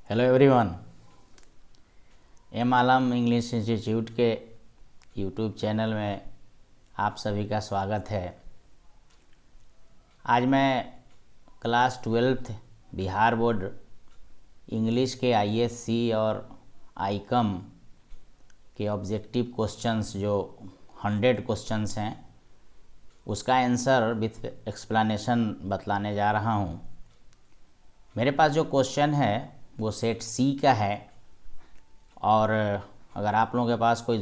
Hello everyone. M आलम English institute के YouTube channel में आप सभी का स्वागत है। आज मैं class 12th Bihar board English के आईएससी और आईकम के ऑब्जेक्टिव क्वेश्चंस जो 100 क्वेश्चंस हैं उसका आंसर विथ एक्सप्लेनेशन बतलाने जा रहा हूँ। मेरे पास जो क्वेश्चन है वो सेट सी का है, और अगर आप लोगों के पास कोई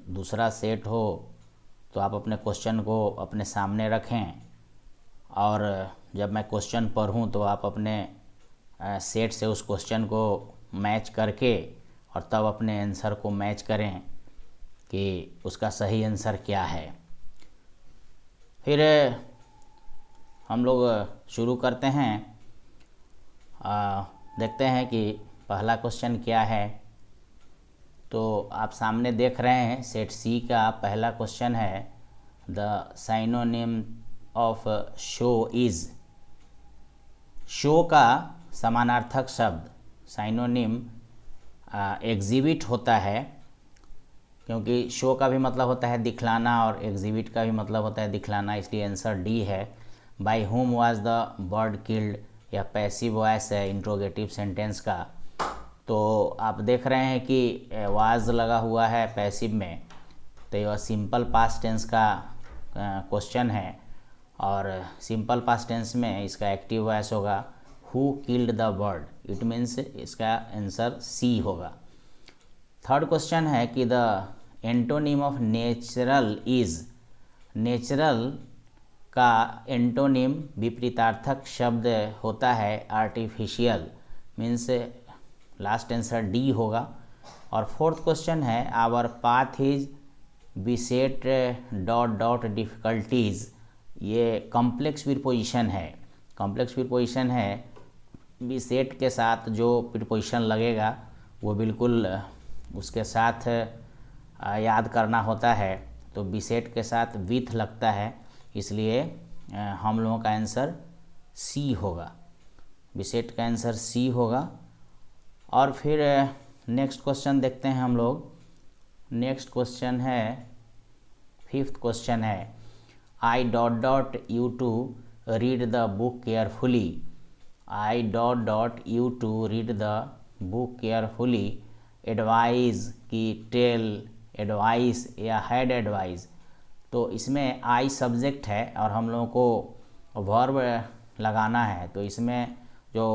दूसरा सेट हो तो आप अपने क्वेश्चन को अपने सामने रखें, और जब मैं क्वेश्चन पढ़ूं तो आप अपने सेट से उस क्वेश्चन को मैच करके और तब अपने आंसर को मैच करें कि उसका सही आंसर क्या है। फिर हम लोग शुरू करते हैं। देखते हैं कि पहला क्वेश्चन क्या है। तो आप सामने देख रहे हैं सेट सी का पहला क्वेश्चन है, the synonym of show is. Show का समानार्थक शब्द साइनोनिम एग्जिबिट होता है, क्योंकि शो का भी मतलब होता है दिखलाना और एग्जिबिट का भी मतलब होता है दिखलाना, इसलिए आंसर डी है। By whom was the bird killed, या पैसिव वॉइस है इंट्रोगेटिव सेंटेंस का। तो आप देख रहे हैं कि वाज लगा हुआ है पैसिव में, तो यह सिंपल पास्ट टेंस का क्वेश्चन है, और सिंपल पास्ट टेंस में इसका एक्टिव वॉइस होगा who killed the bird. It means इसका आंसर सी होगा। थर्ड क्वेश्चन है कि the antonym of natural is. Natural का एंटोनिम विपरीतार्थक शब्द होता है artificial, means last answer D होगा। और फोर्थ क्वेश्चन है our path is beset dot dot difficulties. ये कॉम्प्लेक्स प्रीपोजिशन है। कॉम्प्लेक्स प्रीपोजिशन है, बीसेट के साथ जो प्रीपोजिशन लगेगा वो बिल्कुल उसके साथ याद करना होता है। तो बीसेट के साथ विथ लगता है, इसलिए हम लोगों का आंसर सी होगा। बीसेट का आंसर सी होगा। और फिर नेक्स्ट क्वेश्चन देखते हैं हम लोग। नेक्स्ट क्वेश्चन है, फिफ्थ क्वेश्चन है, I dot dot you to read the book carefully. I dot dot you to read the book carefully. Advise की टेल, एडवाइस या हैड एडवाइस। तो इसमें आई सब्जेक्ट है और हम लोगों को वर्ब लगाना है। तो इसमें जो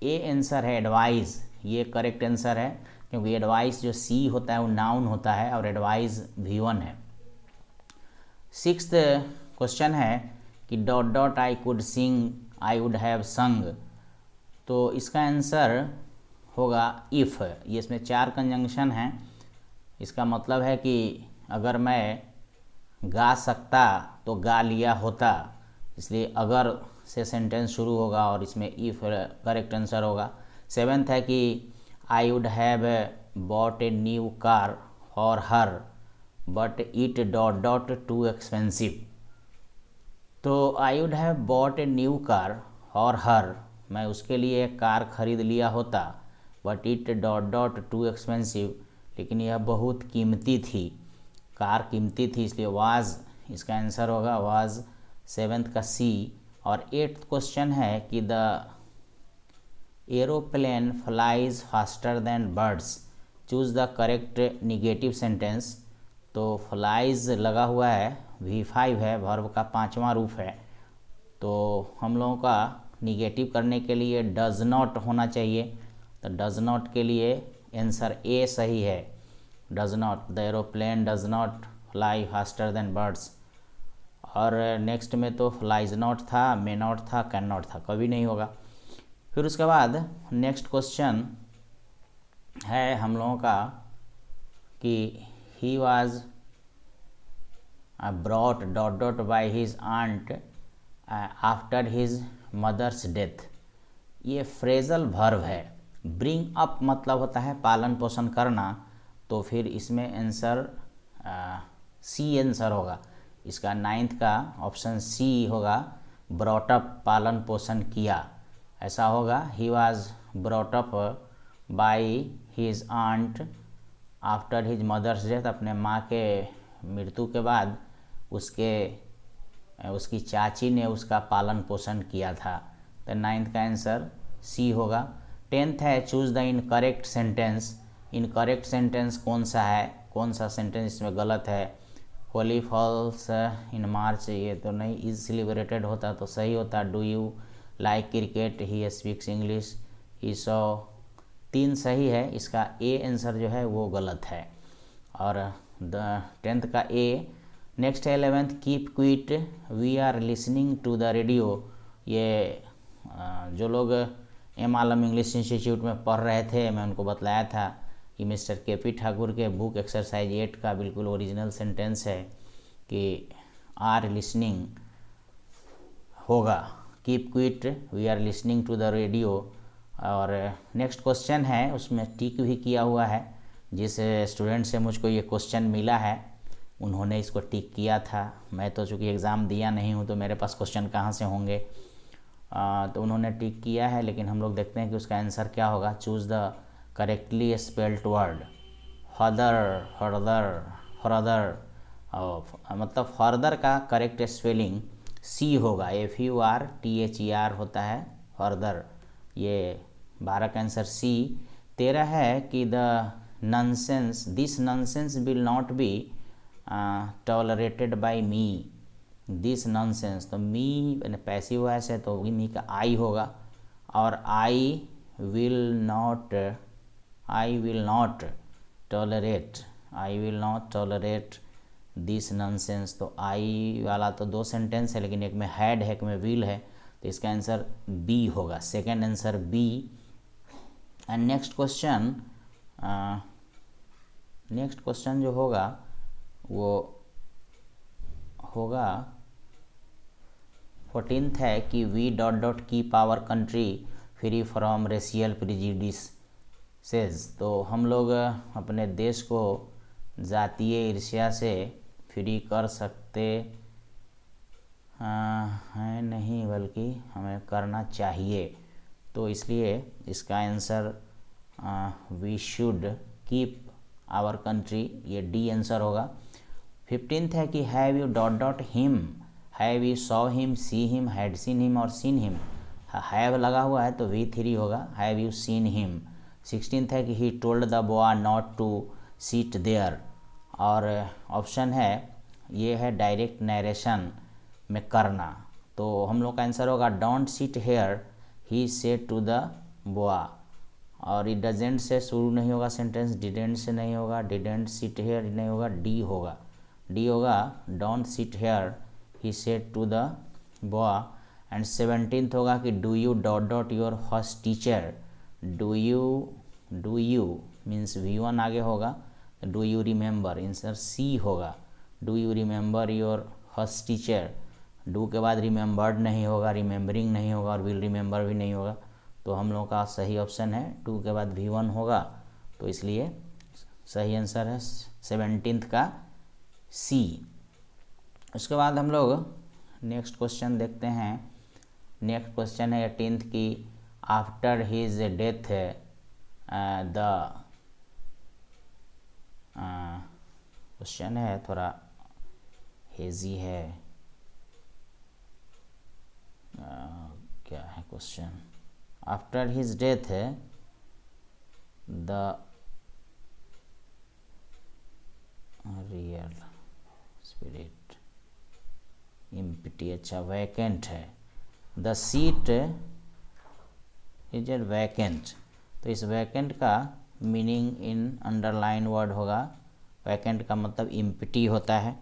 ए आंसर है एडवाइस, ये करेक्ट आंसर है, क्योंकि एडवाइस जो सी होता है वो नाउन होता है और एडवाइस V1 है। सिक्स्थ क्वेश्चन है कि dot dot I could sing, I would have संग। तो इसका आंसर होगा इफ़। ये इसमें 4 कंजंक्शन हैं। इसका मतलब है कि अगर मैं गा सकता तो गा लिया होता, इसलिए अगर से सेंटेंस शुरू होगा और इसमें इफ़ करेक्ट आंसर होगा। सेवेंथ है कि I would have bought a new car for her but it dot dot too expensive. तो I would have bought a new car for her, मैं उसके लिए एक कार खरीद लिया होता, but it dot dot too expensive, लेकिन यह बहुत कीमती थी। कार कीमती थी, इसलिए वाज इसका आंसर होगा, वाज सेवेंथ का सी। और एट्थ क्वेश्चन है कि the aeroplane flies faster than birds, choose the correct negative sentence. तो फ्लाइज लगा हुआ है, V5 है, वर्ब का 5वां रूप है। तो हम लोगों का निगेटिव करने के लिए डज नॉट होना चाहिए। तो डज नॉट के लिए आंसर ए सही है, does not. The aeroplane does not fly faster than birds. और नेक्स्ट में तो फ्लाइज नॉट था, मे नॉट था, कैन नॉट था, कभी नहीं होगा। फिर उसके बाद नेक्स्ट क्वेश्चन है हम लोगों का कि he was brought dot dot by his aunt after his mother's death. ये फ्रेजल वर्ब है। ब्रिंग अप मतलब होता है पालन पोषण करना, तो फिर इसमें आंसर सी आंसर होगा। इसका 9th का ऑप्शन सी होगा, ब्रॉट अप पालन पोषण किया, ऐसा होगा। He was brought up by his aunt after his mother's death, अपने माँ के मृत्यु के बाद उसकी चाची ने उसका पालन पोषण किया था। तो 9th का आंसर सी होगा। 10th है choose the incorrect sentence. Incorrect sentence कौन सा है, कौन सा सेंटेंस इसमें गलत है। होली फॉल्स इन मार्च, ये तो नहीं, इज सेलिब्रेटेड होता तो सही होता। Do you like cricket, he speaks English, he saw, 3 सही है, इसका ए आंसर जो है वो गलत है। और 10th का ए। नेक्स्ट है 11th, keep quiet, we are listening to the radio. ये जो लोग एम आलम इंग्लिश इंस्टीट्यूट में पढ़ रहे थे, मैं उनको बतलाया था कि मिस्टर के.पी. ठाकुर के बुक एक्सरसाइज 8 का बिल्कुल ओरिजिनल सेंटेंस है कि आर लिसनिंग होगा, keep quiet we are listening to the radio. और नेक्स्ट क्वेश्चन है, उसमें टिक भी किया हुआ है। जिस स्टूडेंट से मुझको ये क्वेश्चन मिला है उन्होंने इसको टिक किया था। मैं तो चूँकि एग्ज़ाम दिया नहीं हूँ तो मेरे पास क्वेश्चन कहाँ से होंगे, तो उन्होंने टिक किया है। लेकिन हम लोग देखते हैं कि उसका आंसर क्या होगा। Choose the correctly spelled word. Further, further, further, मतलब फर्दर का करेक्ट स्पेलिंग सी होगा, FURTHER होता है फर्दर। ये 12 का आंसर सी। 13 है कि the nonsense, this nonsense will not be tolerated by me. This nonsense, तो मी पैसिव वॉइस है तो मी का आई होगा। और I will not tolerate this nonsense. तो आई वाला तो 2 सेंटेंस है, लेकिन एक में हैड है, एक में विल है, तो इसका आंसर बी होगा, second answer B. And next question जो होगा वो होगा 14th है कि we dot dot keep our country free from racial prejudices. तो हम लोग अपने देश को जातीय ईर्ष्या से फ्री कर सकते हैं नहीं, बल्कि हमें करना चाहिए। तो इसलिए इसका answer we should keep our country, ये डी आंसर होगा। 15th है कि have you dot dot him, have you saw him, see him, had seen him और सीन हिम। हैव लगा हुआ है तो V3 होगा, have you seen him. 16th है कि he told the boy not to sit there. और option है ये है डायरेक्ट नरेशन में करना, तो हम लोग का आंसर होगा don't sit here, he said to the boy. और इट डजेंट से शुरू नहीं होगा सेंटेंस, डिडेंट से नहीं होगा, डिडेंट सीट हेयर नहीं होगा, डी होगा, डी होगा don't sit here, he said to the boy. And 17th होगा कि do you dot dot your first teacher. Do you means V1 आगे होगा, do you remember, answer C होगा, do you remember your first teacher. Do के बाद remembered नहीं होगा, remembering नहीं होगा और विल रिमेंबर भी नहीं होगा, तो हम लोग का सही ऑप्शन है डू के बाद V1 होगा, तो इसलिए सही आंसर है 17th का सी। उसके बाद हम लोग नेक्स्ट क्वेश्चन देखते हैं। नेक्स्ट क्वेश्चन है 18th की after his death the question है थोड़ा हेजी है, क्या है क्वेश्चन। आफ्टर हिज डेथ है द रियल स्पिरिट इम्पिटी, अच्छा वैकेंट है, द सीट इज वैकेंट। तो इस वैकेंट का मीनिंग इन अंडरलाइन वर्ड होगा, वैकेंट का मतलब इम्पिटी होता है,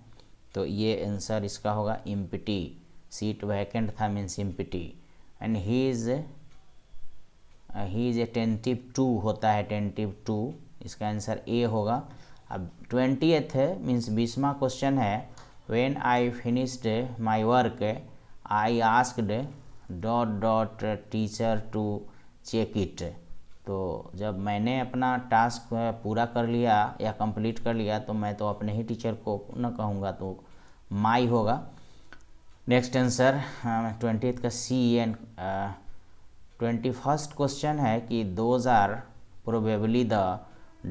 तो ये आंसर इसका होगा इम्पिटी। सीट वैकेंट था means empty. And he is attentive to होता है, अटेंटिव टू, इसका आंसर ए होगा। अब 20th है मीन्स 20वां क्वेश्चन है when I finished my work I asked dot dot teacher to check it. तो जब मैंने अपना टास्क पूरा कर लिया या कंप्लीट कर लिया तो मैं तो अपने ही टीचर को न कहूँगा, तो माई होगा। नेक्स्ट आंसर 20th का सी। एंड 21st क्वेश्चन है कि those are probably the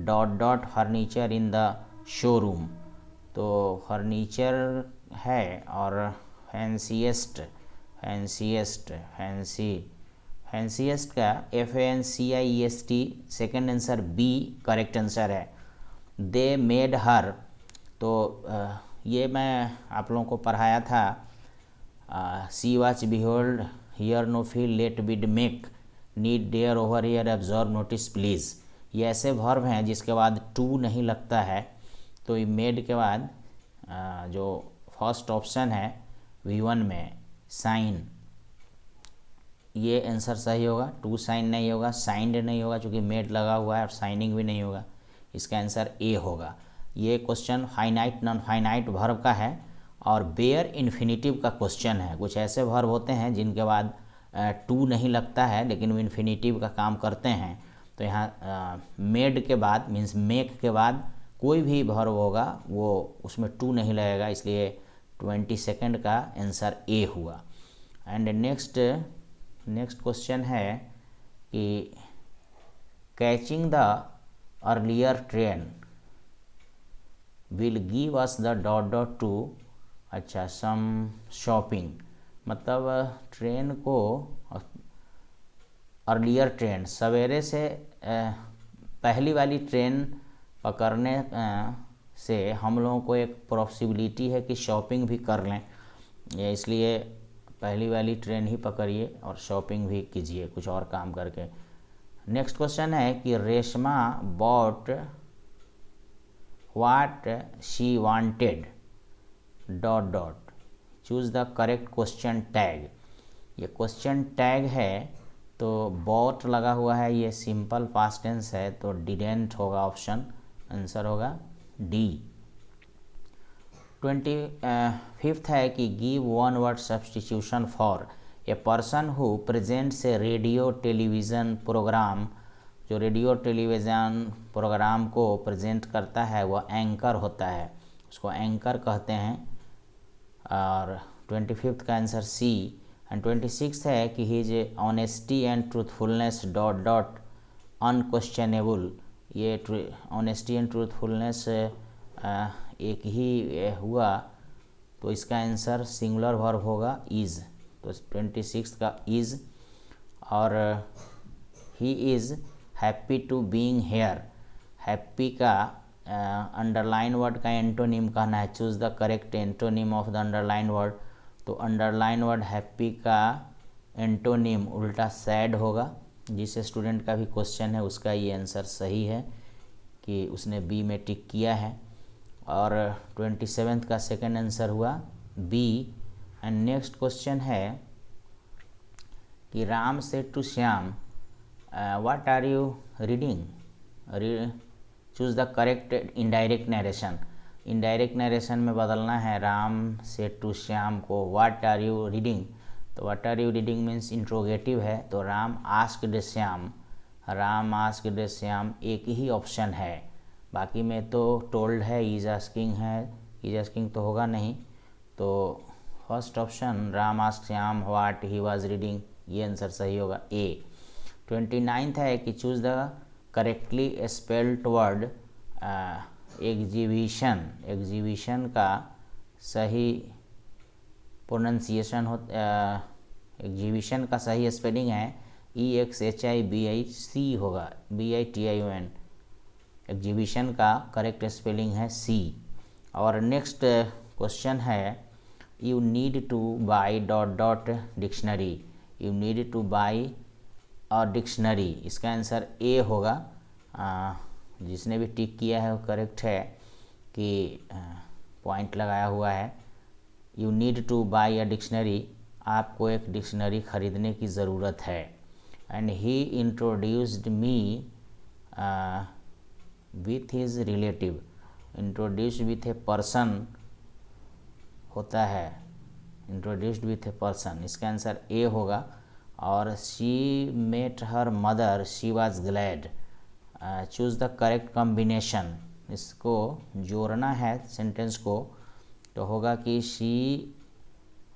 dot dot furniture in the showroom. तो फर्नीचर है और फैंसीएस्ट का FANCIEST second answer B correct answer है। दे मेड हर, तो ये मैं आप लोगों को पढ़ाया था। See watch, behold, hear, know, feel, let, bid, make, need, dare, overhear, absorb, notice, please. ये ऐसे वर्ब हैं जिसके बाद टू नहीं लगता है। तो ये मेड के बाद जो फर्स्ट ऑप्शन है V1 में साइन, ये आंसर सही होगा। टू साइन नहीं होगा, साइंड नहीं होगा क्योंकि मेड लगा हुआ है, और साइनिंग भी नहीं होगा। इसका आंसर ए होगा। ये question finite non finite verb का है और बेयर इन्फिनिटिव का क्वेश्चन है। कुछ ऐसे वर्ब होते हैं जिनके बाद टू नहीं लगता है लेकिन वो इन्फिनिटिव का काम करते हैं। तो यहाँ मेड के बाद मीन्स मेक के बाद कोई भी वर्ब होगा वो उसमें टू नहीं लगेगा, इसलिए 22 का आंसर ए हुआ। एंड नेक्स्ट क्वेश्चन है कि catching the earlier train will give us the dot dot to, अच्छा, सम शॉपिंग। मतलब ट्रेन को, अर्लियर ट्रेन सवेरे से पहली वाली ट्रेन पकड़ने से हम लोगों को एक पॉसिबिलिटी है कि शॉपिंग भी कर लें, इसलिए पहली वाली ट्रेन ही पकड़िए और शॉपिंग भी कीजिए कुछ और काम करके। नेक्स्ट क्वेश्चन है कि Reshma bought what she wanted dot dot, choose the correct question tag. ये क्वेश्चन टैग है तो बॉट लगा हुआ है, ये सिंपल पास्ट टेंस है तो डिडेंट होगा ऑप्शन, आंसर होगा डी। 25 है कि give one word substitution for a person who presents a radio television programme. जो रेडियो टेलीविज़न प्रोग्राम को प्रेजेंट करता है वह एंकर होता है, उसको एंकर कहते हैं। और 25 का आंसर सी। एंड 26 है कि his honesty and truthfulness dot dot unquestionable. ये ऑनेस्टी एंड ट्रूथफुलनेस एक ही हुआ तो इसका आंसर सिंगुलर वर्ब होगा इज़, तो 26 का इज़। और he is happy to being here, happy का अंडरलाइन वर्ड का एंटोनिम कहना है, choose the correct antonym of the underline word. तो अंडरलाइन वर्ड हैप्पी का एंटोनिम उल्टा सैड होगा। जिस स्टूडेंट का भी क्वेश्चन है उसका ये आंसर सही है कि उसने बी में टिक किया है। और 27 का सेकंड आंसर हुआ बी। एंड नेक्स्ट क्वेश्चन है कि Ram said to Shyam what are you reading, choose the correct indirect narration. Indirect narration में बदलना है राम सेड टू श्याम को व्हाट आर यू रीडिंग। तो what are you reading means interrogative है, तो राम आस्क्ड श्याम, राम आस्क्ड श्याम एक ही ऑप्शन है। बाकी में तो टोल्ड है, इज आस्किंग है, इज आस्किंग तो होगा नहीं। तो first option Ram asked Shyam what he was reading, ये आंसर सही होगा ए। 29 है कि choose the correctly spelled word exhibition. Exhibition का सही प्रोनंसिएशन हो, एग्जीबिशन का सही स्पेलिंग है EXHIBIC होगा, BITION। एग्जीबिशन का करेक्ट स्पेलिंग है सी। और नेक्स्ट क्वेश्चन है you need to by dot dot dictionary, you need to by और डिक्शनरी, इसका आंसर ए होगा। जिसने भी टिक किया है वो करेक्ट है कि पॉइंट लगाया हुआ है। You need to buy a dictionary, आपको एक डिक्शनरी ख़रीदने की ज़रूरत है। And he introduced me with his relative, introduced with a person होता है, इंट्रोड्यूस्ड विथ ए पर्सन, इसका आंसर ए होगा। और she met her mother she was glad, choose the correct combination, इसको जोड़ना है सेंटेंस को, तो होगा कि she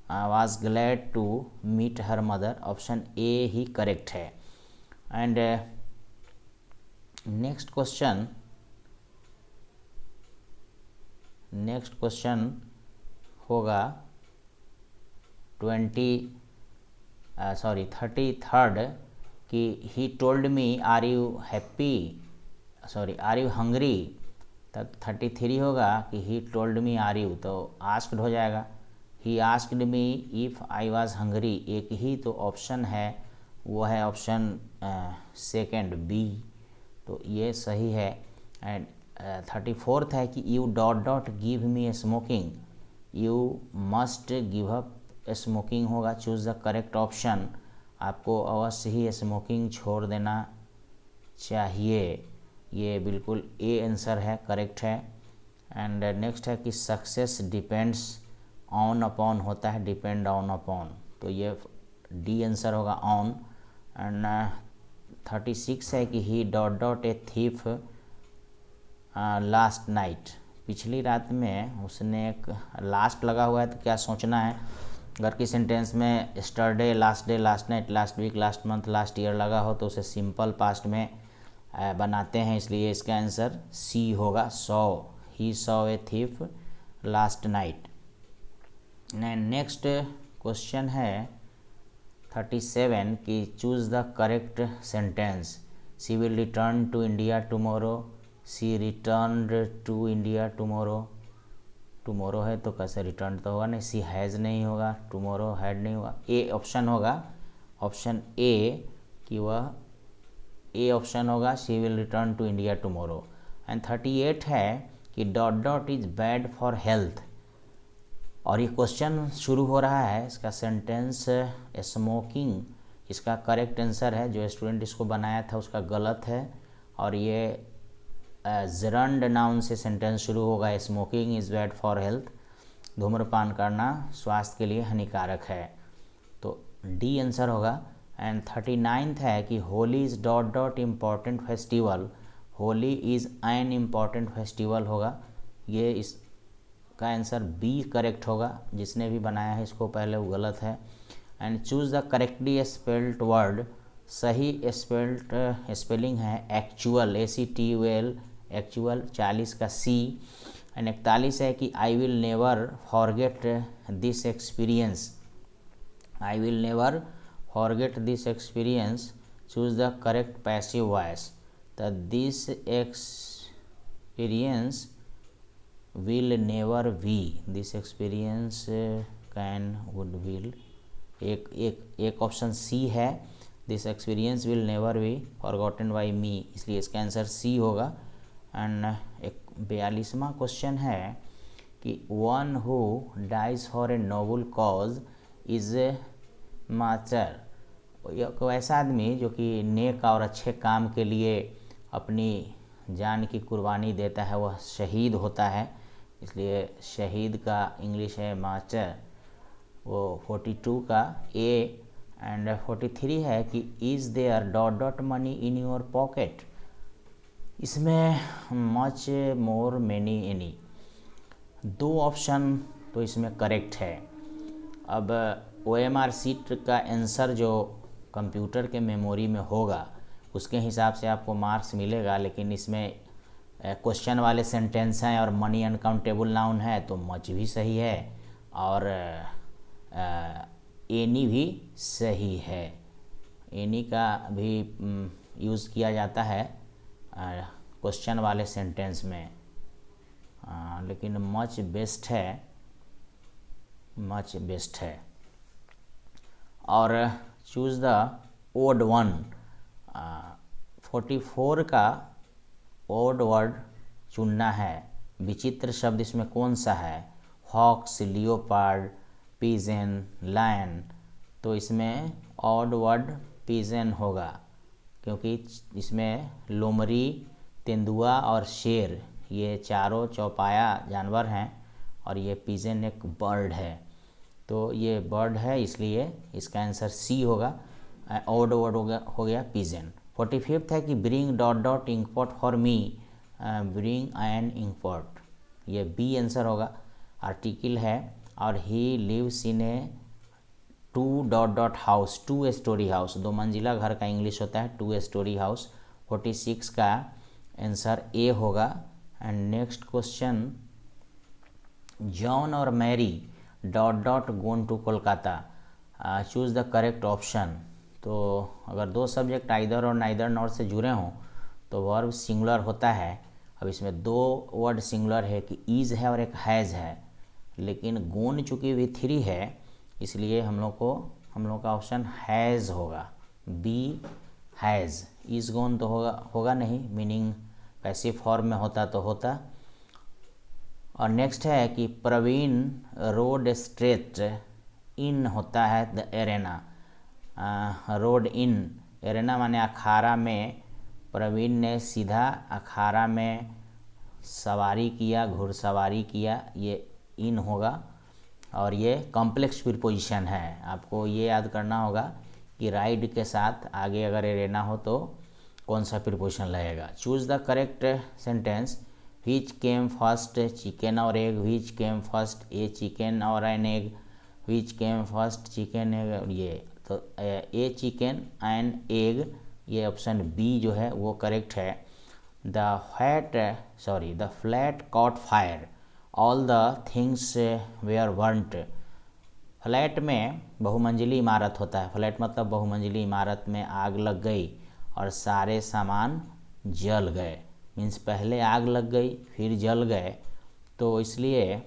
was glad to meet her mother, option A ही करेक्ट है। एंड नेक्स्ट क्वेश्चन होगा 33rd कि he told me are you happy, are you hungry. तब 33 होगा कि he told me are you, तो आस्क्ड हो जाएगा। He asked me if I was hungry, एक ही तो ऑप्शन है, वो है ऑप्शन सेकेंड बी, तो ये सही है। एंड 34th है कि you dot dot give me A smoking, you must give up smoking होगा, चूज़ द करेक्ट ऑप्शन, आपको अवश्य ही स्मोकिंग छोड़ देना चाहिए, ये बिल्कुल ए आंसर है, करेक्ट है। एंड नेक्स्ट है कि सक्सेस डिपेंड्स ऑन अपॉन होता है, डिपेंड ऑन अपॉन, तो ये डी आंसर होगा ऑन। एंड 36 है कि he dot dot a thief last night, पिछली रात में उसने एक लास्ट लगा हुआ है तो क्या सोचना है, अगर किसी सेंटेंस में yesterday, last day, last night, last week, last month, last year लगा हो तो उसे सिंपल पास्ट में बनाते हैं, इसलिए इसका आंसर सी होगा, saw, he saw a thief last night. Next question है 37 कि choose the correct sentence, she will return to India tomorrow, she returned to India tomorrow, tomorrow है तो कैसे रिटर्न तो होगा नहीं, सी हैज़ नहीं होगा, टुमारो हैड नहीं होगा, ए ऑप्शन होगा, ऑप्शन ए कि वह ए ऑप्शन होगा, she will return to India tomorrow. And 38 है कि dot dot is bad for health, और ये क्वेश्चन शुरू हो रहा है, इसका सेंटेंस स्मोकिंग इसका करेक्ट आंसर है, जो स्टूडेंट इसको बनाया था उसका गलत है, और ये जरंड नाउन से सेंटेंस शुरू होगा, smoking is bad for health, धूम्रपान करना स्वास्थ्य के लिए हानिकारक है, तो डी आंसर होगा। एंड 39th है कि Holi is dot dot important festival, Holi is an important festival होगा, ये इसका आंसर बी करेक्ट होगा, जिसने भी बनाया है इसको पहले वो गलत है। And choose the correctly spelled word, सही स्पेलिंग है एक्चुअल, ACTUAL, एक्चुअल, 40 का सी। एंड 41 है कि I will never forget this experience, I will never forget this experience, choose the correct passive voice, तो this experience will never be, this experience can would will, एक option C है, this experience will never be forgotten by me, इसलिए इसका answer C होगा। And एक 42वां question है कि one who dies for a noble cause is a martyr, एक ऐसा आदमी जो कि नेक और अच्छे काम के लिए अपनी जान की कुर्बानी देता है, वह शहीद होता है, इसलिए शहीद का इंग्लिश है मार्टर, वो 42 का ए। एंड 43 है कि is there dot dot money in your pocket, इसमें मच, मोर, मैनी, एनी, दो ऑप्शन तो इसमें करेक्ट है। अब OMR शीट का आंसर जो कंप्यूटर के मेमोरी में होगा उसके हिसाब से आपको मार्क्स मिलेगा, लेकिन इसमें क्वेश्चन वाले सेंटेंस हैं और मनी अनकाउंटेबल नाउन है तो मच भी सही है और एनी भी सही है, एनी का भी यूज़ किया जाता है क्वेश्चन वाले सेंटेंस में, लेकिन मच बेस्ट है, मच बेस्ट है। और चूज़ द ओड वन, 44 का ओड वर्ड चुनना है, विचित्र शब्द इसमें कौन सा है, हॉक्स, लियोपार्ड, पिजन, लायन, तो इसमें ऑड वर्ड पिजन होगा, क्योंकि इसमें लोमड़ी, तेंदुआ और शेर ये चारों चौपाया जानवर हैं और ये पिजन एक बर्ड है, तो ये बर्ड है इसलिए इसका आंसर सी होगा, ऑड वर्ड हो गया पिजन। 45 है कि bring dot dot inkpot for me, bring an inkpot, ये बी आंसर होगा, आर्टिकल है, और he lives in a 2 dot dot house, 2 story house, 2 मंजिला घर का इंग्लिश होता है 2 स्टोरी हाउस। 46 का आंसर ए होगा। एंड नेक्स्ट क्वेश्चन, जॉन और Mary dot dot gone to Kolkata, choose the correct option. तो अगर दो subject either or neither nor से जुड़े हों तो वर्ब सिंगुलर होता है। अब इसमें दो वर्ड सिंगुलर है कि इज़ है और एक हैज़ है, लेकिन गोन चूँकि भी थ्री है इसलिए हम लोग का ऑप्शन हैज़ होगा, बी हैज़। इज़ गोन तो होगा नहीं, मीनिंग पैसिव फॉर्म में होता तो होता। और नेक्स्ट है कि प्रवीण रोड स्ट्रेट इन होता है the arena, road in arena माने अखाड़ा में, प्रवीण ने सीधा अखाड़ा में सवारी किया, घुड़सवारी किया, ये इन होगा। और ये कॉम्प्लेक्स प्रीपोजिशन है, आपको ये याद करना होगा कि राइड के साथ आगे अगर एरेना हो तो कौन सा प्रीपोजिशन लगेगा। Choose the correct sentence, which came first chicken or egg, which came first a chicken or an egg, which came first chicken egg, ये तो ए चिकन एंड एग, ये ऑप्शन बी जो है वो करेक्ट है। The flat caught fire, all the things were burnt. Flat में बहुमंजिली इमारत होता है, फ्लैट मतलब बहुमंजिली इमारत में आग लग गई और सारे सामान जल गए, मीन्स पहले आग लग गई फिर जल गए, तो इसलिए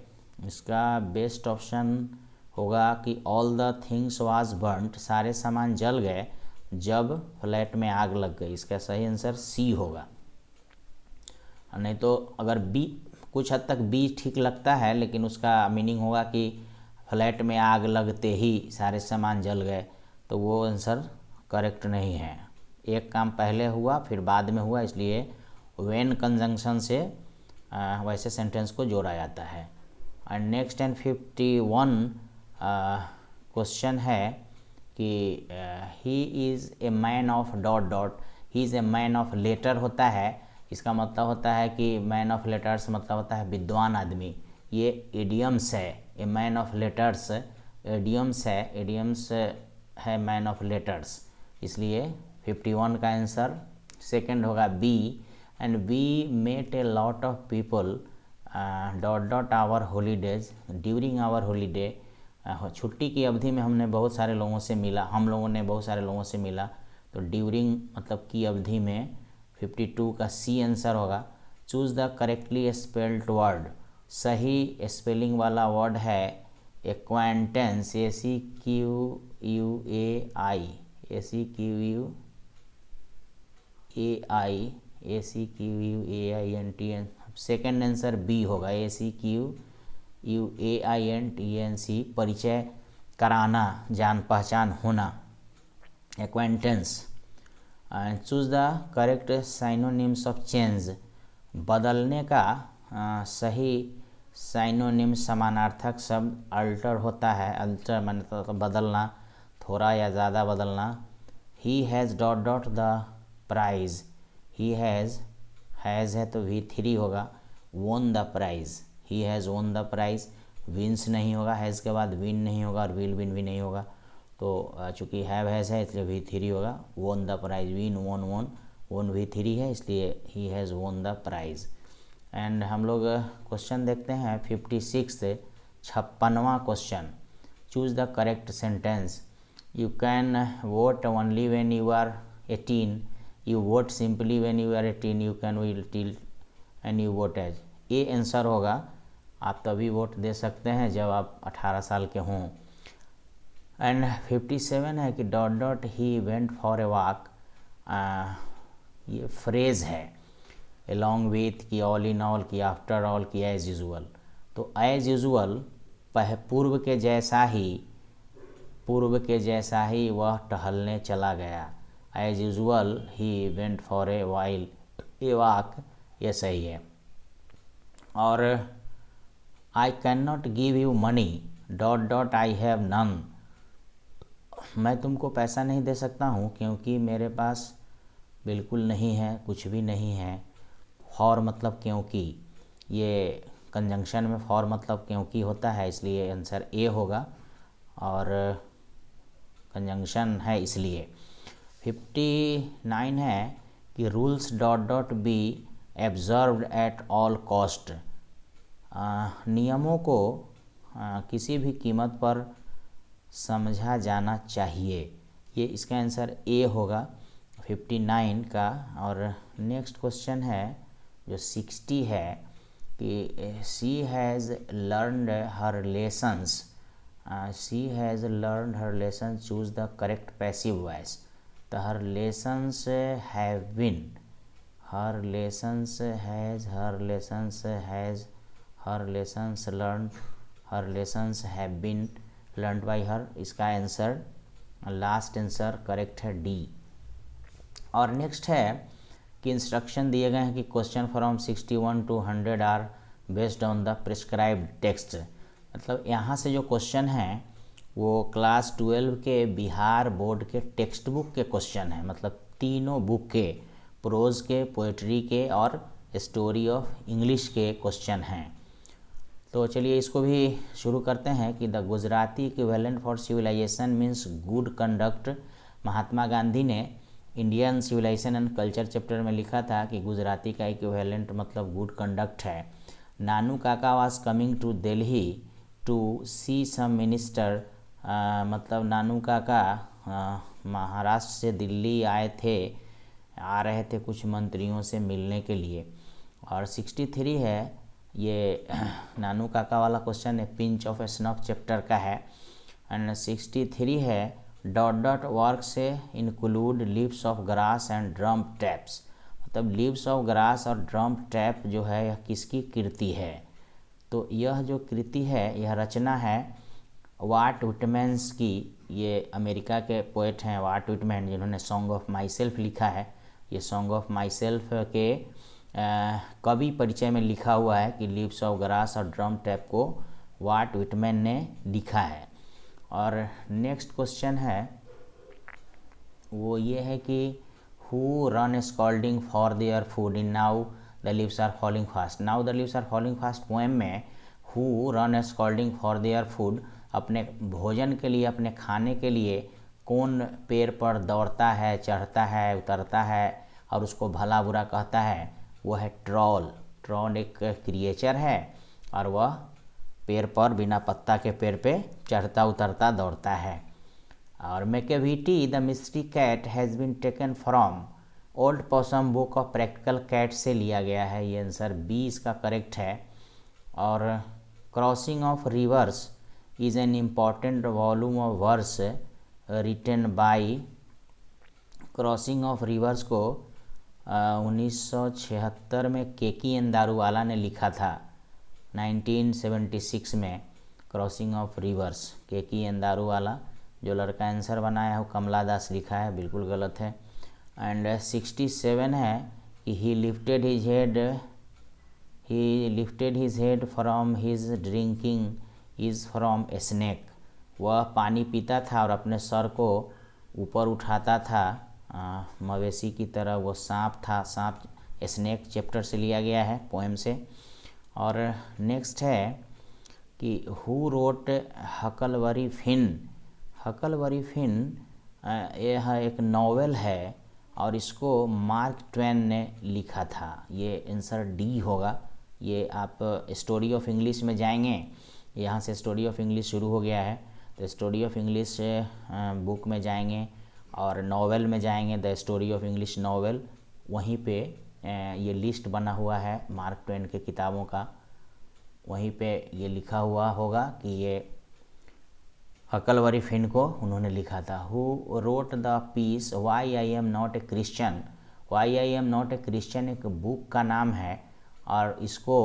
इसका बेस्ट ऑप्शन होगा कि all the things was burnt, सारे सामान जल गए जब फ्लैट में आग लग गई। इसका सही आंसर सी होगा। नहीं तो अगर बी, कुछ हद तक बी ठीक लगता है लेकिन उसका मीनिंग होगा कि फ्लैट में आग लगते ही सारे सामान जल गए, तो वो आंसर करेक्ट नहीं है। एक काम पहले हुआ फिर बाद में हुआ, इसलिए व्हेन कंजंक्शन से वैसे सेंटेंस को जोड़ा जाता है। एंड नेक्स्ट एंड 51 क्वेश्चन है कि he is a man of dot dot, he is a man of letter होता है, इसका मतलब होता है कि मैन ऑफ लेटर्स मतलब होता है विद्वान आदमी, ये इडियम्स है। A man of letters idioms है, इडियम्स है मैन ऑफ लेटर्स, इसलिए 51 का आंसर सेकंड होगा B. And we met a lot of people dot dot our holidays, during our holiday, छुट्टी की अवधि में हमने बहुत सारे लोगों से मिला, हम लोगों ने बहुत सारे लोगों से मिला, तो ड्यूरिंग मतलब की अवधि में 52 का सी आंसर होगा। Choose the correctly spelled word, सही स्पेलिंग वाला वर्ड है acquaintance, A C Q U A I, A C Q U A I, A C Q U A I N T N, second answer B होगा, A C Q U A I N T N C, परिचय कराना, जान पहचान होना, acquaintance. Choose the correct synonyms of change, बदलने का सही synonym समानार्थक शब्द अल्टर होता है, अल्टर मतलब बदलना, थोड़ा या ज़्यादा बदलना। He has dot dot the prize, he has है तो V3 होगा, won the prize, he has won the prize, wins नहीं होगा, हैज़ के बाद विन नहीं होगा और विल विन भी नहीं होगा, तो चूँकि हैव हैज़ है इसलिए V3 होगा, वोन द प्राइज़, विन वोन V3 है इसलिए he has won the prize. And हम लोग क्वेश्चन देखते हैं 56 56वां question, choose the correct sentence, you can vote only when you are 18, you vote simply when you are 18, you can will till and you vote age, A answer होगा, आप तभी vote दे सकते हैं जब आप 18 साल के हों। एंड 57 है कि dot dot he went for a walk, ये फ्रेज़ है, अलॉन्ग विथ की, ऑल इन ऑल की, आफ्टर ऑल की, एज यूजुअल, तो एज यूजुअल पूर्व के जैसा ही वह टहलने चला गया, as usual he went for a walk, ये सही है। और I can not give you money dot dot I have none, मैं तुमको पैसा नहीं दे सकता हूँ क्योंकि मेरे पास बिल्कुल नहीं है, कुछ भी नहीं है। फॉर मतलब क्योंकि, ये कंजंक्शन में फॉर मतलब क्योंकि होता है इसलिए आंसर ए होगा, और कंजंक्शन है इसलिए। 59 है कि rules dot dot be observed at all cost, नियमों को किसी भी कीमत पर समझा जाना चाहिए। ये इसका आंसर ए होगा 59 का। और नेक्स्ट क्वेश्चन है जो 60 है कि she has learned her lessons, she has learned her lesson, choose the correct passive voice. तो her lessons have been, her lessons has, her lessons has, her lessons learn, her lessons have been learned by her. इसका answer last answer correct है D. और next है कि instruction दिए गए हैं कि question from 61 to 100 are based on the prescribed text. मतलब यहाँ से जो क्वेश्चन हैं वो क्लास 12 के बिहार बोर्ड के टेक्स्ट बुक के क्वेश्चन हैं, मतलब तीनों बुक के, प्रोज के, पोएट्री के और स्टोरी ऑफ इंग्लिश के क्वेश्चन हैं। तो चलिए इसको भी शुरू करते हैं कि the Gujarati equivalent for civilization means good conduct. Mahatma Gandhi ने Indian civilization and culture chapter में लिखा था कि गुजराती का इक्विवेलेंट मतलब गुड कंडक्ट है। Nanu Kaka was coming to Delhi to see some minister, मतलब नानू काका महाराष्ट्र से दिल्ली आ रहे थे कुछ मंत्रियों से मिलने के लिए। और 63 है ये नानू काका वाला क्वेश्चन है, pinch of A snook chapter का है। एंड 63 है डॉट डॉट वर्क से include leaves of grass and drum taps, मतलब लीव्स ऑफ ग्रास और ड्रम टैप जो है यह किसकी कृति है। तो यह जो कृति है यह रचना है वाट विटमैन्स की। ये अमेरिका के पोएट हैं वाट विटमैन, जिन्होंने सॉन्ग ऑफ माई सेल्फ लिखा है। ये सॉन्ग ऑफ माई सेल्फ के कवि परिचय में लिखा हुआ है कि लीव्स ऑफ ग्रास और ड्रम टैप को वाट विटमैन ने लिखा है। और नेक्स्ट क्वेश्चन है वो ये है कि who run scolding for their food in now the leaves are falling fast. Now the leaves are falling fast poem में who run scolding for their food, अपने भोजन के लिए, अपने खाने के लिए कौन पेड़ पर दौड़ता है, चढ़ता है, उतरता है और उसको भला बुरा कहता है, वह है ट्रॉल। ट्रॉल एक क्रिएचर है और वह पेड़ पर बिना पत्ता के पेड़ पे चढ़ता उतरता दौड़ता है। और Macavity the mystery cat has been taken from Old Possum book of practical cat से लिया गया है। ये आंसर बी इसका करेक्ट है। और crossing of rivers is an important volume of verse written by, crossing of rivers को 1976 में केकी एन दारूवाला ने लिखा था। 1976 में crossing of rivers Keki N Daruwalla. जो लड़का आंसर बनाया है वो कमला दास लिखा है, बिल्कुल गलत है। एंड 67 है कि ही lifted his head from his drinking is from a snake. वह पानी पीता था और अपने सर को ऊपर उठाता था मवेशी की तरह, वो सांप था। सांप स्नेक चैप्टर से लिया गया है, पोएम से। और नेक्स्ट है कि हु रोट हकलबरी फिन। हकलबरी फिन यह एक नॉवेल है और इसको मार्क ट्वेन ने लिखा था। ये आंसर डी होगा। ये आप स्टोरी ऑफ इंग्लिश में जाएंगे, यहाँ से स्टोरी ऑफ इंग्लिश शुरू हो गया है, तो स्टोरी ऑफ इंग्लिश बुक में जाएंगे और नॉवेल में जाएंगे, the story of English novel, वहीं पे ये लिस्ट बना हुआ है मार्क ट्वेन के किताबों का। वहीं पे ये लिखा हुआ होगा कि ये हकलबरी फिन को उन्होंने लिखा था। Who wrote the piece why I am not a Christian. Why I am not a Christian एक बुक का नाम है और इसको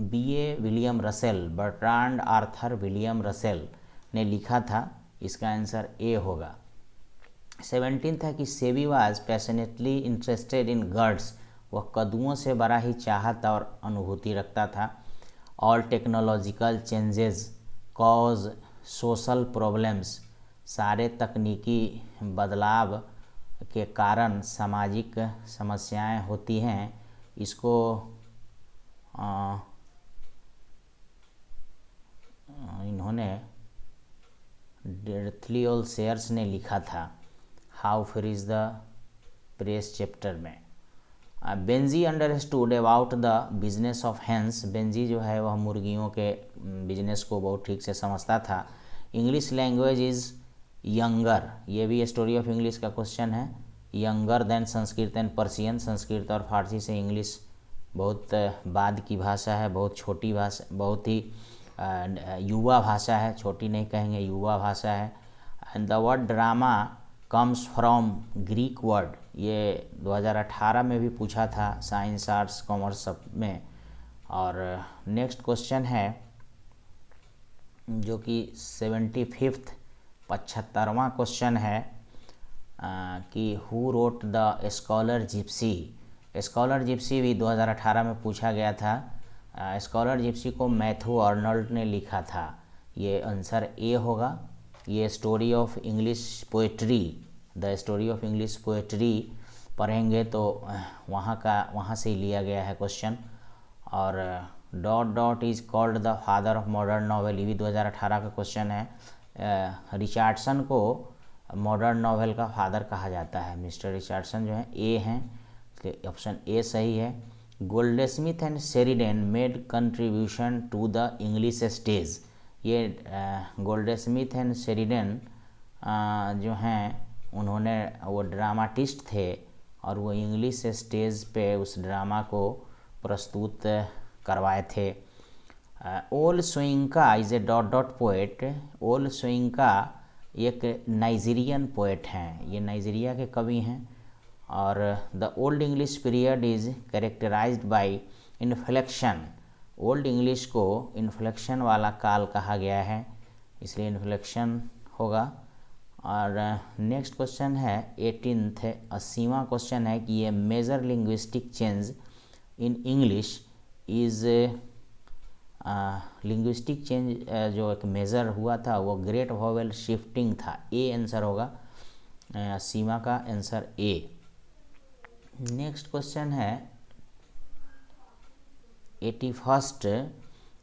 B.A. William Russell, Bertrand Arthur William Russell ने लिखा था। इसका आंसर ए होगा। 17 है कि Seibei was passionately interested in gourds. वह कदुओं से बड़ा ही चाहत और अनुभूति रखता था। All technological changes cause social problems. सारे तकनीकी बदलाव के कारण सामाजिक समस्याएं होती हैं। इसको इन्होंने डेर्थली ऑल शेयर्स ने लिखा था। How free is the express chapter में। Benjy understood about the business of hens, Benjy जो है वह मुर्गियों के बिजनेस को बहुत ठीक से समझता था। इंग्लिश लैंग्वेज इज़ यंगर, ये भी स्टोरी ऑफ इंग्लिश का क्वेश्चन है। Younger than Sanskrit and Persian, Sanskrit और फारसी से इंग्लिश बहुत बाद की भाषा है, बहुत छोटी भाषा, बहुत ही युवा भाषा है, छोटी नहीं कहेंगे, युवा भाषा है। And the word drama comes from Greek word, ये 2018 में भी पूछा था साइंस आर्ट्स कॉमर्स सब में। और नेक्स्ट क्वेश्चन है जो कि 75th 75वां क्वेश्चन है कि who wrote the scholar Gypsy. Scholar Gypsy भी 2018 में पूछा गया था। स्कॉलर जिप्सी को मैथ्यू आर्नल्ड ने लिखा था। ये आंसर ए होगा। ये story of English poetry, the story of English poetry पढ़ेंगे तो वहाँ से ही लिया गया है क्वेश्चन। और dot dot is called the father of modern novel, ये भी 2018 का क्वेश्चन है। रिचर्डसन को मॉडर्न नॉवेल का फादर कहा जाता है। मिस्टर रिचर्डसन जो है ए हैं, इसलिए ऑप्शन ए सही है। Goldsmith and Sheridan made contribution to the English stage, ये गोल्डस्मिथ एंड शेरिडन जो हैं उन्होंने, वो ड्रामाटिस्ट थे और वो इंग्लिश स्टेज पे उस ड्रामा को प्रस्तुत करवाए थे। Wole Soyinka is a dot dot poet, Wole Soyinka एक नाइजीरियन पोएट हैं, ये नाइजीरिया के कवि हैं। और the old English period is characterized by inflection, old English को इन्फ्लेक्शन वाला काल कहा गया है, इसलिए इन्फ्लेक्शन होगा। और नेक्स्ट क्वेश्चन है 18th 80वां क्वेश्चन है कि ये major linguistic change in English is, linguistic change जो एक मेज़र हुआ था वो ग्रेट वॉवेल शिफ्टिंग था। ए आंसर होगा, 80वां का आंसर ए। नेक्स्ट क्वेश्चन है 81st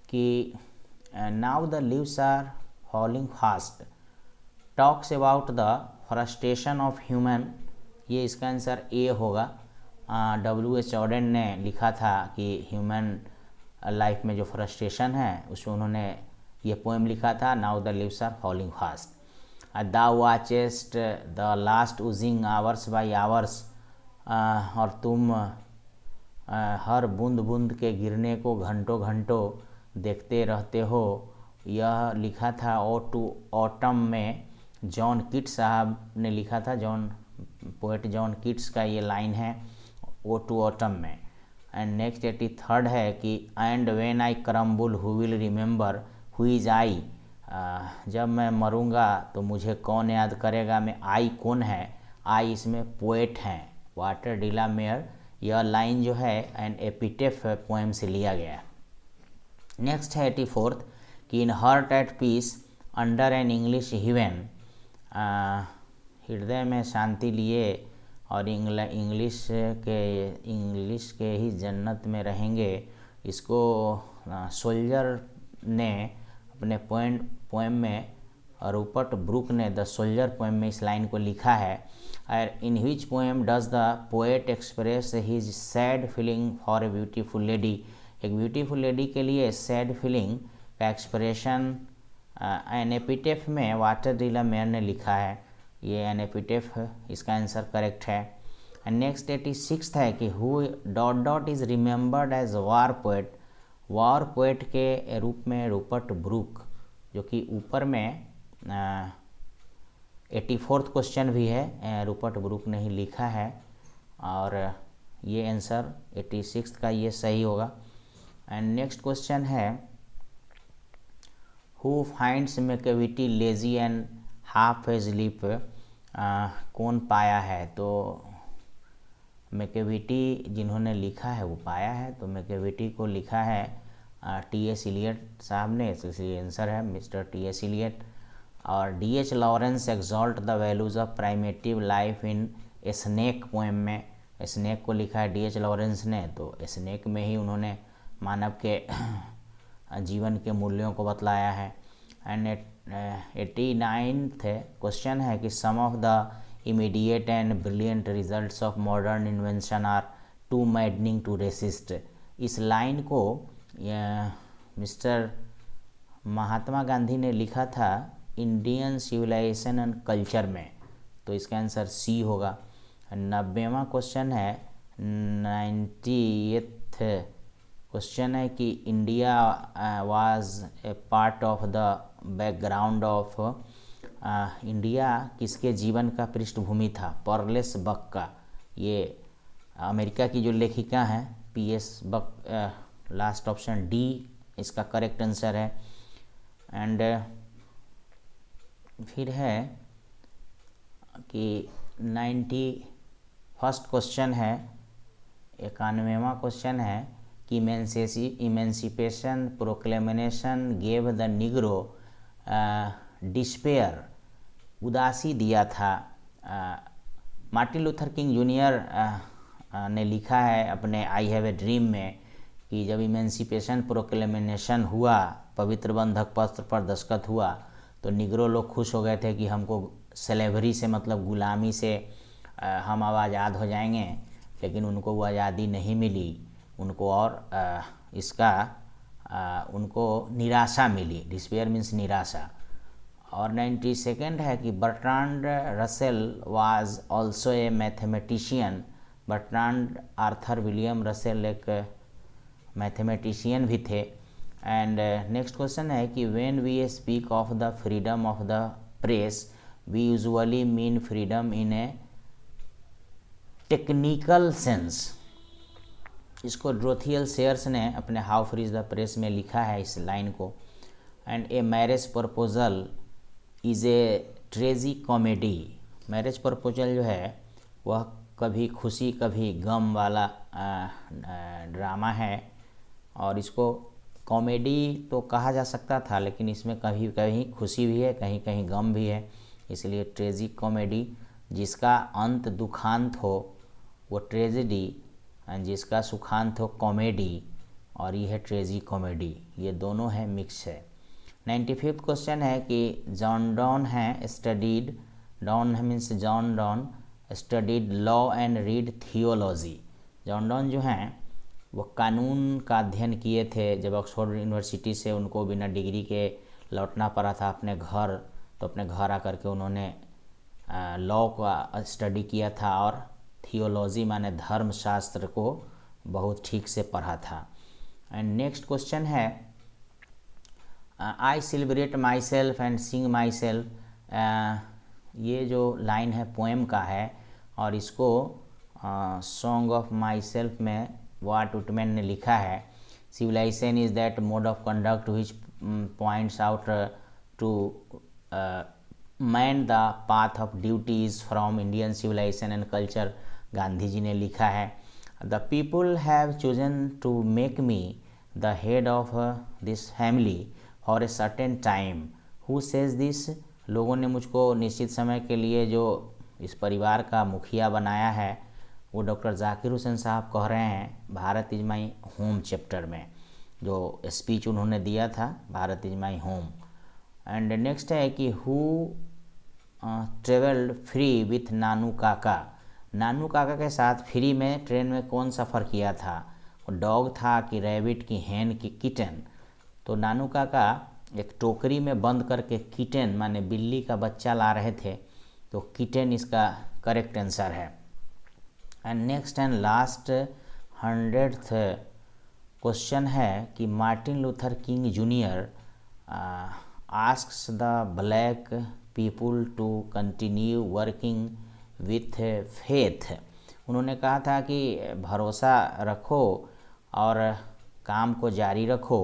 कि now the leaves are falling fast talks about the frustration of human, ये इसका आंसर ए होगा। W.H. ऑडेन ने लिखा था कि ह्यूमन लाइफ में जो फ्रस्ट्रेशन है उसमें उन्होंने ये पोएम लिखा था, now the leaves are falling fast. The watchest the last oozing hours by hours, और तुम हर बूंद बूंद के गिरने को घंटों घंटों देखते रहते हो, यह लिखा था ओ टू ऑटम में, जॉन कीट्स साहब ने लिखा था। पोएट जॉन कीट्स का ये लाइन है ओ टू ऑटम में। एंड नेक्स्ट 83rd है कि and when I crumble who will remember who is I, जब मैं मरूंगा तो मुझे कौन याद करेगा, मैं आई कौन है, आई इसमें पोएट हैं वाटर डिला मेयर, यह लाइन जो है एन एपिटेफ पोएम से लिया गया। नेक्स्ट है 84th कि in heart at peace under an English heaven, हृदय में शांति लिए और इंग्लिश के ही जन्नत में रहेंगे, इसको सोल्जर ने अपने पोएम में, रूपर्ट ब्रूक ने द सोल्जर पोएम में इस लाइन को लिखा है। और in which poem does the poet express his sad feeling for a beautiful lady, एक ब्यूटीफुल लेडी के लिए सैड फीलिंग का एक्सप्रेशन एन एपिटेफ में वाटर डिला मेयर ने लिखा है, ये एन एपिटेफ इसका आंसर करेक्ट है। एंड नेक्स्ट 86th है कि who dot dot is remembered as war poet, war poet के रूप में रूपर्ट ब्रूक, जो कि ऊपर में 84th क्वेश्चन भी है, रूपर्ट ब्रूक ने ही लिखा है और ये आंसर 86th का ये सही होगा। एंड नेक्स्ट क्वेश्चन है who finds Macavity lazy and half asleep, कौन पाया है, तो मैकेविटी जिन्होंने लिखा है वो पाया है, तो मैकेविटी को लिखा है T.S. इलियट साहब ने, इसलिए आंसर है मिस्टर T.S. इलियट। और D.H. Lawrence exalt the values of primitive life in snake poem में, स्नेक को लिखा है D.H. लॉरेंस ने, तो स्नेक में ही उन्होंने मानव के जीवन के मूल्यों को बतलाया है। एंड 89th क्वेश्चन है कि some of the immediate and brilliant results of modern invention are too maddening to resist। इस लाइन को मिस्टर महात्मा गांधी ने लिखा था इंडियन सिविलाइजेशन एंड कल्चर में, तो इसका आंसर सी होगा। 90वां क्वेश्चन है, 90th क्वेश्चन है कि India was a part of the background of, India किसके जीवन का पृष्ठभूमि था? पर्लेस बक का। ये अमेरिका की जो लेखिका हैं PS बक। लास्ट ऑप्शन डी इसका करेक्ट आंसर है। एंड फिर है कि 91st क्वेश्चन है, 91वां क्वेश्चन है कि emancipation proclamation gave the Negro despair, उदासी दिया था। मार्टिन लूथर किंग जूनियर ने लिखा है अपने आई हैव ए ड्रीम में कि जब इमेंसिपेशन प्रोक्लेमेशन हुआ, पवित्र बंधक पत्र पर दस्तखत हुआ, तो निग्रो लोग खुश हो गए थे कि हमको स्लेवरी से मतलब गुलामी से हम अब आज़ाद हो जाएंगे, लेकिन उनको वो आज़ादी नहीं मिली। उनको और उनको निराशा मिली। डिस्पेयर मीन्स निराशा। और 92nd है कि Bertrand Russell was also a mathematician. Bertrand Arthur William Russell एक मैथमेटिशियन भी थे। एंड नेक्स्ट क्वेश्चन है कि when we speak of the freedom of the press we usually mean freedom in a technical sense. इसको Dorothy L Sayers ने अपने how free is the press में लिखा है इस लाइन को। And a marriage proposal is a tragicomedy. Marriage proposal जो है वह कभी खुशी कभी गम वाला ड्रामा है, और इसको कॉमेडी तो कहा जा सकता था, लेकिन इसमें कभी कहीं खुशी भी है, कहीं कहीं गम भी है, इसलिए ट्रेजिक कॉमेडी। जिसका अंत दुखांत हो वो ट्रेजेडी, जिसका सुखांत हो कॉमेडी, और ये है ट्रेजिक कॉमेडी। ये दोनों है, मिक्स है। 95th क्वेश्चन है कि जॉन डॉन है studied, Donne means John Donne studied law and read theology. John Donne जो हैं वो कानून का अध्ययन किए थे। जब ऑक्सफोर्ड यूनिवर्सिटी से उनको बिना डिग्री के लौटना पड़ा था अपने घर, तो अपने घर आकर के उन्होंने लॉ का स्टडी किया था और थियोलॉजी माने धर्मशास्त्र को बहुत ठीक से पढ़ा था। एंड नेक्स्ट क्वेश्चन है I celebrate my self and Singh my self. ये जो लाइन है पोएम का है, और इसको सॉन्ग ऑफ माई सेल्फ में वाट उटमैन ने लिखा है। Civilization is that mode of conduct which points out to man the path of duties from Indian civilization and culture. Gandhi ji ने लिखा है the people have chosen to make me the head of this family for a certain time. Who says this? लोगों ने मुझको निश्चित समय के लिए जो इस परिवार का मुखिया बनाया है वो डॉक्टर जाकिर हुसैन साहब कह रहे हैं Bharat is my home chapter में, जो स्पीच उन्होंने दिया था Bharat is my home. And next है कि हु ट्रेवल्ड फ्री विथ नानू काका। नानू काका के साथ फ्री में ट्रेन में कौन सफ़र किया था? डॉग था कि रैबिट की हैन की किटन? तो नानू काका एक टोकरी में बंद करके किटन माने बिल्ली का बच्चा ला रहे थे, तो किटन इसका करेक्ट आंसर है। And next and last 100th question है कि Martin Luther King junior asks the black people to continue working with faith. उन्होंने कहा था कि भरोसा रखो और काम को जारी रखो,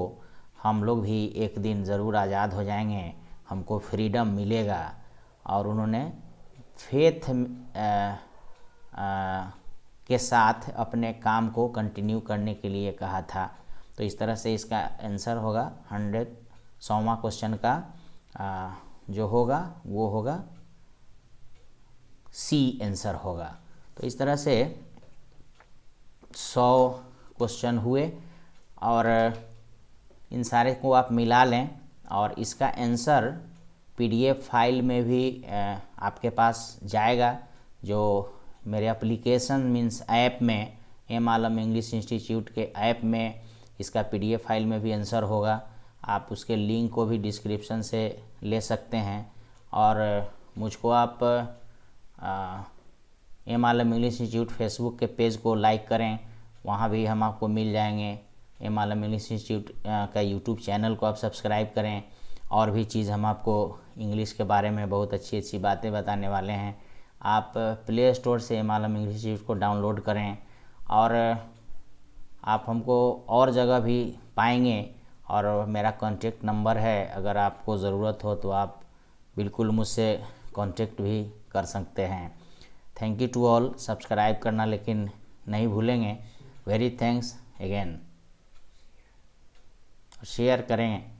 हम लोग भी एक दिन ज़रूर आज़ाद हो जाएंगे, हमको फ्रीडम मिलेगा। और उन्होंने फेथ के साथ अपने काम को कंटिन्यू करने के लिए कहा था। तो इस तरह से इसका आंसर होगा 100वां क्वेश्चन का जो होगा वो होगा सी आंसर होगा। तो इस तरह से 100 क्वेश्चन हुए, और इन सारे को आप मिला लें और इसका आंसर PDF फाइल में भी आपके पास जाएगा, जो मेरे एप्लीकेशन मीन्स ऐप में, एम आलम इंग्लिश इंस्टीट्यूट के ऐप में इसका PDF फाइल में भी आंसर होगा। आप उसके लिंक को भी डिस्क्रिप्शन से ले सकते हैं। और मुझको आप एम आलम इंग्लिश इंस्टीट्यूट फेसबुक के पेज को लाइक करें, वहाँ भी हम आपको मिल जाएंगे। एम आलम इंग्लिश इंस्टीट्यूट का यूट्यूब चैनल को आप सब्सक्राइब करें। और भी चीज़ हम आपको इंग्लिश के बारे में बहुत अच्छी अच्छी बातें बताने वाले हैं। आप प्ले स्टोर से एम आलम इंग्लिश इंस्टीट्यूट को डाउनलोड करें, और आप हमको और जगह भी पाएंगे। और मेरा कॉन्टेक्ट नंबर है, अगर आपको ज़रूरत हो तो आप बिल्कुल मुझसे कॉन्टेक्ट भी कर सकते हैं। Thank you to all. Subscribe करना लेकिन नहीं भूलेंगे। Very thanks again. शेयर करें।